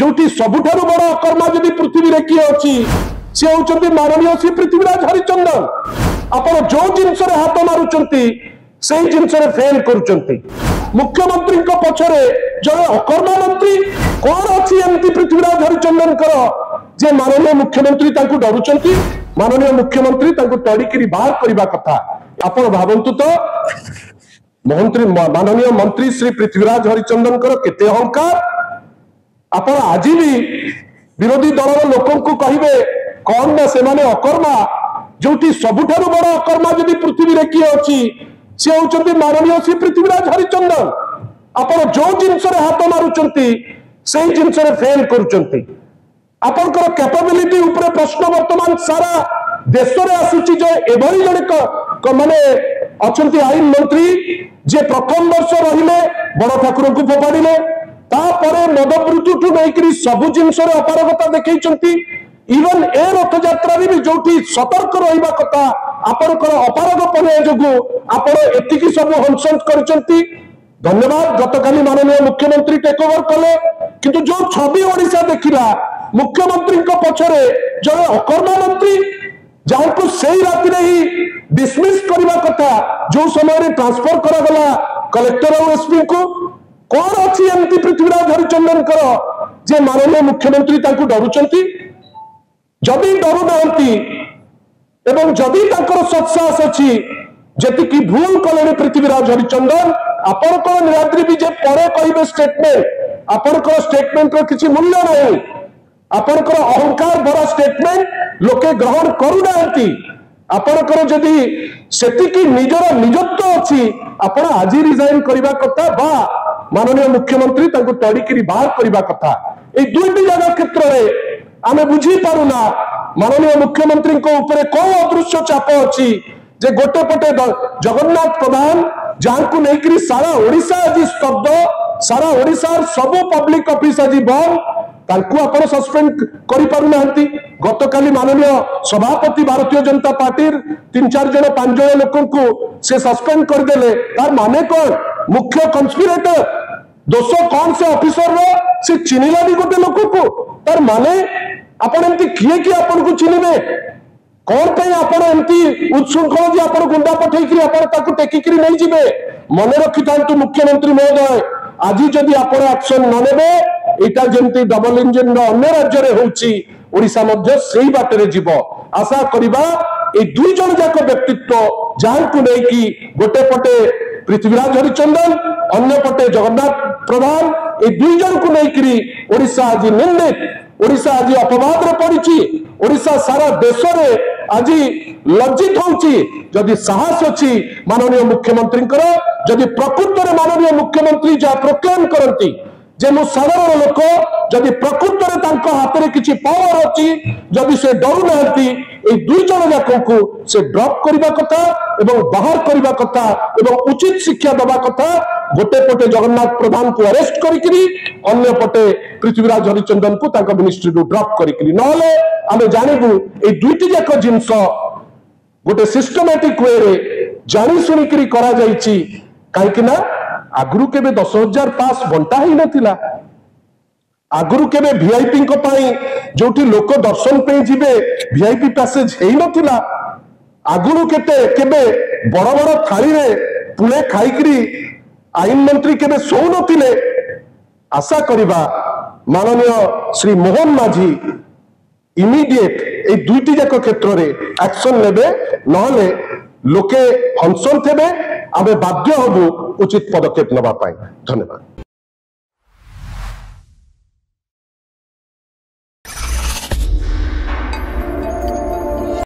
जोटी सबुठारु बड़ अकर्मा जदि पृथ्वी रे किए अछि से होचंती माननीय श्री पृथ्वीराज हरिचंदन। आपण जो जिनस रे हाथ मारुचंती सेही जिनस रे फेल करूचंती। मुख्यमंत्री को पछरे जने अकर्मा मंत्री कोन अछि एमती पृथ्वीराज हरिचंदन कर जे माननीय मुख्यमंत्री तांकु डरुचंती। माननीय मुख्यमंत्री तांकु तड़िकी बाहर करबा कथा। आपण भावंतु तो मंत्री माननीय मंत्री श्री पृथ्वीराज हरिचंदन कर केते अहंकार। आपण आज भी विरोधी दल लोकों को कहिबे कौन ना से माने अकर्मा जोटी सबुठारु बड़ अकर्मा जदि पृथ्वी रे किए अछि से होचंती माननीय श्री पृथ्वीराज हरिचंदन। आपण जो जिनस रे हाथ मारुचंती सेही जिनस रे फेल करूचंती। आपनकर कैपेबिलिटी ऊपर प्रश्न वर्तमान सारा देश रे आसुची जे एभली जने माने अछंती आईन मंत्री जे प्रथम वर्ष रहिले बड़ ठाकुर को फोपाड़िले तापरे मदबृतुठु नैकरी सबु जिनस रे अपारगता देखैचंती। इवन ए रथ यात्रा भी जोटी सतर्क रहिबा कथा आपनकर अपारगपने जोगु आपण एतिकी सब हंसंत करचंती। धन्यवाद। गतकाली माननीय मुख्यमंत्री टेक ओवर कले किंतु जो छवि ओडिशा देखिला मुख्यमंत्री को पछरे जने अकर्मा मंत्री जानको सेही राति रे ही डिसमिस करबा कथा जो समय रे ट्रांसफर करा गला कलेक्टर और एसपी को कोन अछि एमती पृथ्वीराज हरिचंदन कर जे माननीय मुख्यमंत्री तांकु डरुचंती। जदि डरु नांती एवं जदि तांकर सत्साहस अछि जेति की भूल कले पृथ्वीराज हरिचंदन आपण को निराद्री भी जे परे कहिबे स्टेटमेंट आपण को स्टेटमेंट रो किछि मूल्य नहीं। आपण को अहंकार भरा स्टेटमेंट लोके ग्रहण करू नांती। आपण को जदि सेति की निजर निजत्व अछि आपण आज रिजाइन करबा कथा बा माननीय मुख्यमंत्री तांको तड़िकी बाहर करबा कथा। ए दुईटी जगह क्षेत्र रे आमे बुझी पारुना माननीय मुख्यमंत्री को ऊपर कोन अदृश्य चाप अछि जे गोटे पटे जगन्नाथ प्रधान जानकु नेकरी सारा ओडिशा आज स्तब्ध सारा ओडिशा सब पब्लिक ऑफिस आज बंद तांकु आपण सस्पेंड करि पारुनांती। गतकाली माननीय सभापति भारतीय जनता पार्टी 3-4 जन 5 जन लोकों को से सस्पेंड कर देले तार माने कोन मुख्य कन्स्पिरेटर दोष कौन से ऑफिसर रो से चिनिला भी गोटे लोक को तार माने आपण एमती किए कि आपण को चिनिबे कौन पे आपण एमती उत्सुंखल जे आपण गुंडा पठै कि आपण ताकु टेकी करी नै जिबे। मने रखि तांतु मुख्यमंत्री महोदय आज जदि आपण एक्शन न नेबे एटा जेमती डबल इंजन रो अन्य राज्य रे होउची ओडिशा मध्य सेही बाटरे जीवो। आशा करिबा ए दुई जन जाक व्यक्तित्व जानकु नै कि गोटे पटे पृथ्वीराज हरिचंदन अन्य पटे जगन्नाथ प्रधान ए दुई जन को नैकरी ओडिशा आज निंदित ओडिशा आज अपवाद रे पड़िची। ओडिशा सारा देश रे आज लज्जित होउची। जदि साहस अछि माननीय मुख्यमंत्री जदि प्रकृत रे माननीय मुख्यमंत्री जा प्रोक्लेम करंती जे मु साधारण लोक जदि प्रकृत रे तांको हाथ रे किछि पावर अछि जदि से डरु नांती ए दुई जन जाको को से ड्रॉप करबा कथा एवं बाहर करबा कथा एवं उचित शिक्षा दबा कथा। गोटे पटे जगन्नाथ प्रधान को अरेस्ट करिकरी अन्य पटे पृथ्वीराज हरिचंदन को तांको मिनिस्ट्री रो ड्रॉप करिकरी नहले आमे जानिबु ए दुईटी जाको जिंस गोटे सिस्टमैटिक वे रे जानि सुनि करी करा जाईची। काहे कि ना आगुरु केबे 10,000 पास बंटा ही नथिला। आगुरु केबे वीआईपी को पाई जोठी लोक दर्शन पे जिबे वीआईपी पैसेज हेई नथिला। आगुरु केते केबे बड़ बड़ थाली रे पुले खाइकरी आईन मंत्री केबे सो नथिले। आशा करिबा माननीय श्री मोहन माझी इमीडिएट ए दुईटी जाक क्षेत्र रे एक्शन लेबे नहले लोके हंसन थेबे आबे बाध्य हबु उचित पदक्षेप नबा पाई। धन्यवाद।